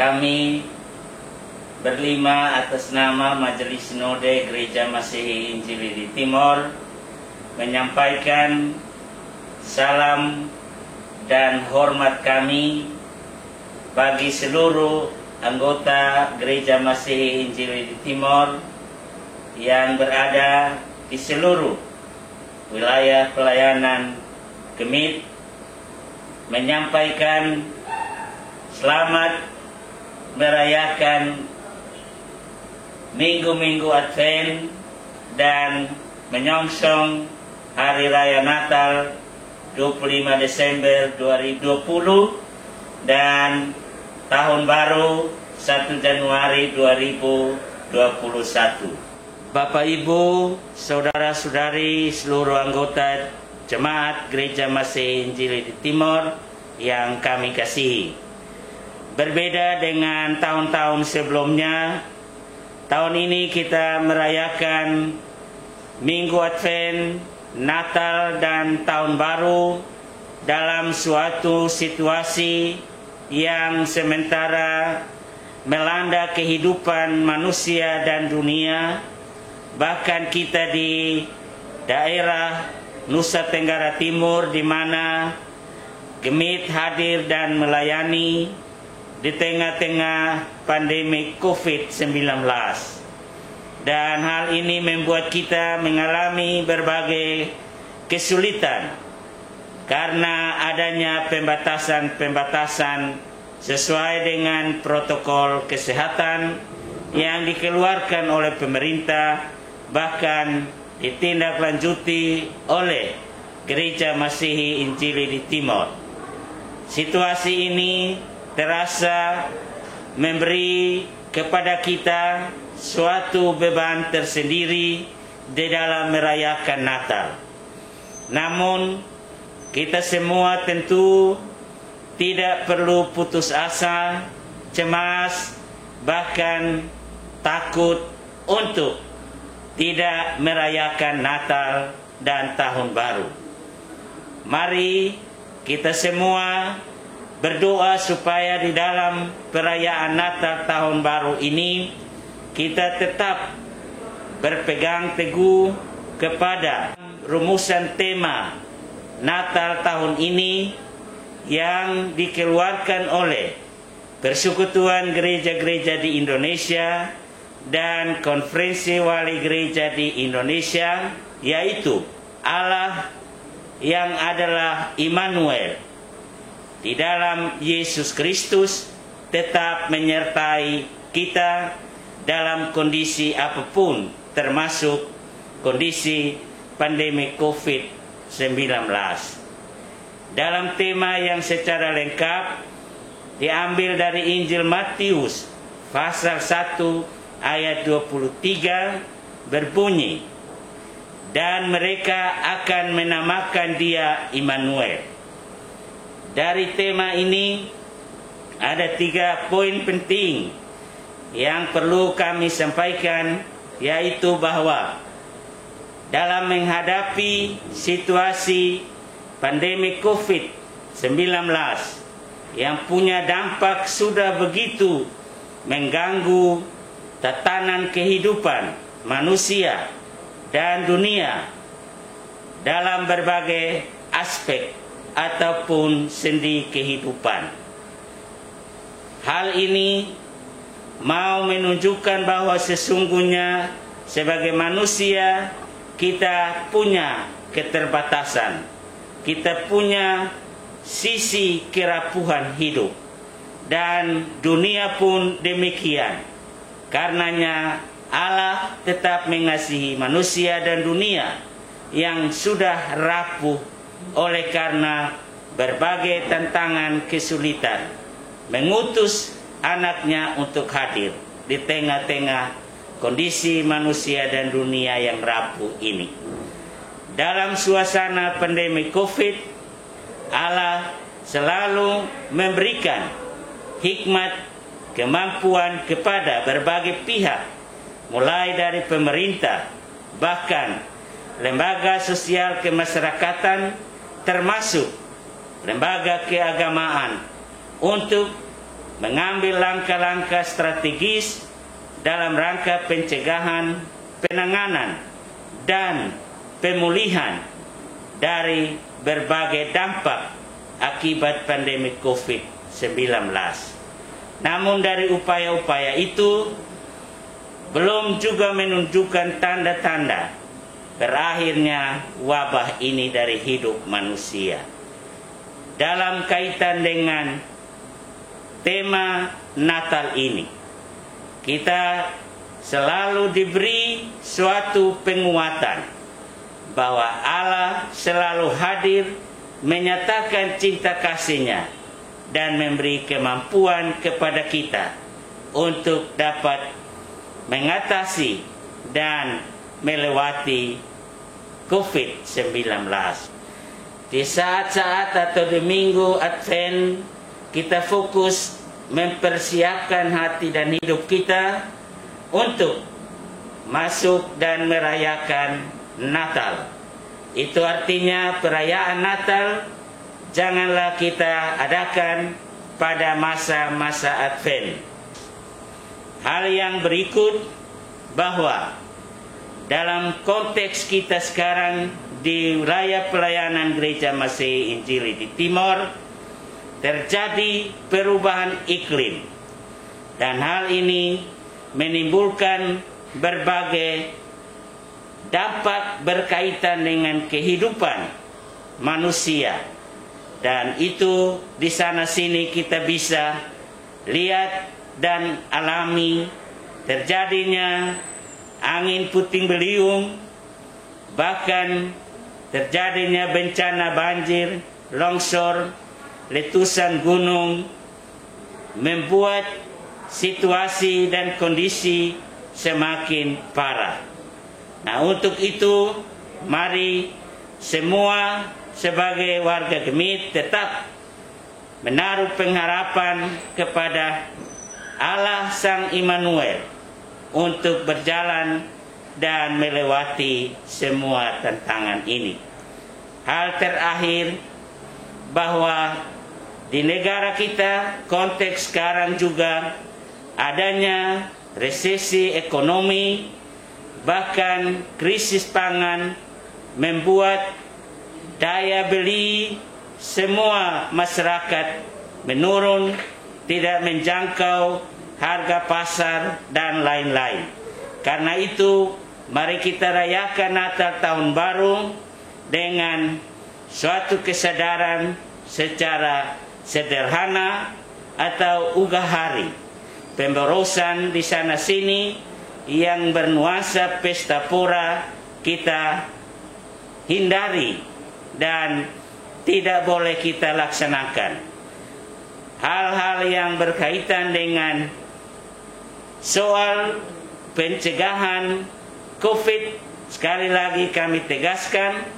Kami berlima atas nama Majelis Sinode Gereja Masihi Injili di Timor menyampaikan salam dan hormat kami bagi seluruh anggota Gereja Masihi Injili di Timor yang berada di seluruh wilayah pelayanan Gemit, menyampaikan selamat merayakan minggu-minggu Advent dan menyongsong Hari Raya Natal 25 Desember 2020 dan Tahun Baru 1 Januari 2021. Bapak Ibu, saudara-saudari, seluruh anggota Jemaat Gereja Masihi Injili di Timor yang kami kasihi. Berbeda dengan tahun-tahun sebelumnya, tahun ini kita merayakan Minggu Advent, Natal, dan Tahun Baru dalam suatu situasi yang sementara melanda kehidupan manusia dan dunia. Bahkan kita di daerah Nusa Tenggara Timur, di mana Gemit hadir dan melayani di tengah-tengah pandemi COVID-19. Dan hal ini membuat kita mengalami berbagai kesulitan karena adanya pembatasan-pembatasan sesuai dengan protokol kesehatan yang dikeluarkan oleh pemerintah, bahkan ditindaklanjuti oleh Gereja Masihi Injili di Timor. Situasi ini terasa memberi kepada kita suatu beban tersendiri di dalam merayakan Natal. Namun kita semua tentu tidak perlu putus asa, cemas, bahkan takut untuk tidak merayakan Natal dan Tahun Baru. Mari kita semua berdoa supaya di dalam perayaan Natal Tahun Baru ini kita tetap berpegang teguh kepada rumusan tema Natal tahun ini yang dikeluarkan oleh Persekutuan Gereja-Gereja di Indonesia dan Konferensi Wali Gereja di Indonesia, yaitu Allah yang adalah Immanuel di dalam Yesus Kristus tetap menyertai kita dalam kondisi apapun, termasuk kondisi pandemi COVID-19. Dalam tema yang secara lengkap diambil dari Injil Matius pasal 1 ayat 23 berbunyi, dan mereka akan menamakan dia Immanuel. Dari tema ini ada 3 poin penting yang perlu kami sampaikan, yaitu bahwa dalam menghadapi situasi pandemi COVID-19 yang punya dampak sudah begitu mengganggu tatanan kehidupan manusia dan dunia dalam berbagai aspek ataupun sendi kehidupan. Hal ini mau menunjukkan bahwa sesungguhnya sebagai manusia kita punya keterbatasan, kita punya sisi kerapuhan hidup, dan dunia pun demikian. Karenanya Allah tetap mengasihi manusia dan dunia yang sudah rapuh oleh karena berbagai tantangan kesulitan, mengutus anaknya untuk hadir di tengah-tengah kondisi manusia dan dunia yang rapuh ini. Dalam suasana pandemi COVID, Allah selalu memberikan hikmat, kemampuan kepada berbagai pihak, mulai dari pemerintah, bahkan lembaga sosial kemasyarakatan, termasuk lembaga keagamaan, untuk mengambil langkah-langkah strategis dalam rangka pencegahan, penanganan, dan pemulihan dari berbagai dampak akibat pandemi COVID-19. Namun dari upaya-upaya itu belum juga menunjukkan tanda-tanda berakhirnya wabah ini dari hidup manusia. Dalam kaitan dengan tema Natal ini, kita selalu diberi suatu penguatan bahwa Allah selalu hadir menyatakan cinta kasih-Nya dan memberi kemampuan kepada kita untuk dapat mengatasi dan melewati COVID-19. Di saat-saat atau di minggu Advent, kita fokus mempersiapkan hati dan hidup kita untuk masuk dan merayakan Natal. Itu artinya perayaan Natal janganlah kita adakan pada masa-masa Advent. Hal yang berikut bahwa dalam konteks kita sekarang di wilayah pelayanan Gereja Masehi Injili di Timor, terjadi perubahan iklim, dan hal ini menimbulkan berbagai dampak berkaitan dengan kehidupan manusia, dan itu di sana sini kita bisa lihat dan alami terjadinya angin puting beliung, bahkan terjadinya bencana banjir, longsor, letusan gunung, membuat situasi dan kondisi semakin parah. Nah, untuk itu mari semua sebagai warga Gemit tetap menaruh pengharapan kepada Allah Sang Immanuel untuk berjalan dan melewati semua tantangan ini. Hal terakhir, bahwa di negara kita konteks sekarang juga adanya resesi ekonomi, bahkan krisis pangan membuat daya beli semua masyarakat menurun, tidak menjangkau harga pasar dan lain-lain. Karena itu mari kita rayakan Natal Tahun Baru dengan suatu kesadaran secara sederhana atau ugah hari, pemborosan di sana sini yang bernuansa pesta pora kita hindari dan tidak boleh kita laksanakan. Hal-hal yang berkaitan dengan soal pencegahan COVID, sekali lagi kami tegaskan,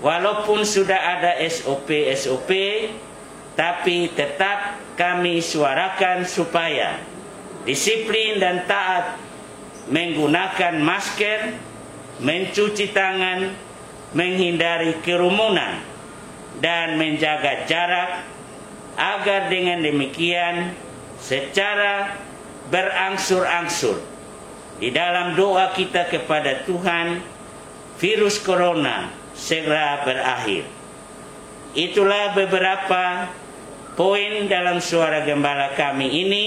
walaupun sudah ada SOP, tapi tetap kami suarakan supaya disiplin dan taat menggunakan masker, mencuci tangan, menghindari kerumunan, dan menjaga jarak, agar dengan demikian secara berangsur-angsur di dalam doa kita kepada Tuhan, virus corona segera berakhir. Itulah beberapa poin dalam suara gembala kami ini.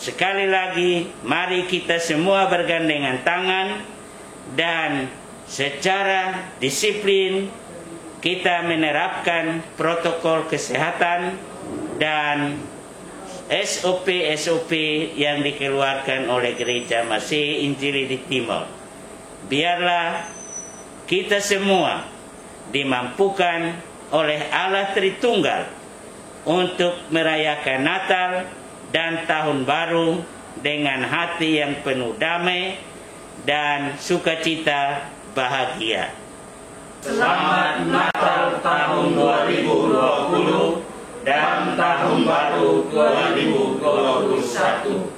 Sekali lagi, mari kita semua bergandengan tangan dan secara disiplin kita menerapkan protokol kesehatan dan SOP yang dikeluarkan oleh Gereja Masehi Injili di Timor. Biarlah kita semua dimampukan oleh Allah Tritunggal untuk merayakan Natal dan Tahun Baru dengan hati yang penuh damai dan sukacita bahagia. Selamat Natal tahun 2020 dan Tahun Baru 2021.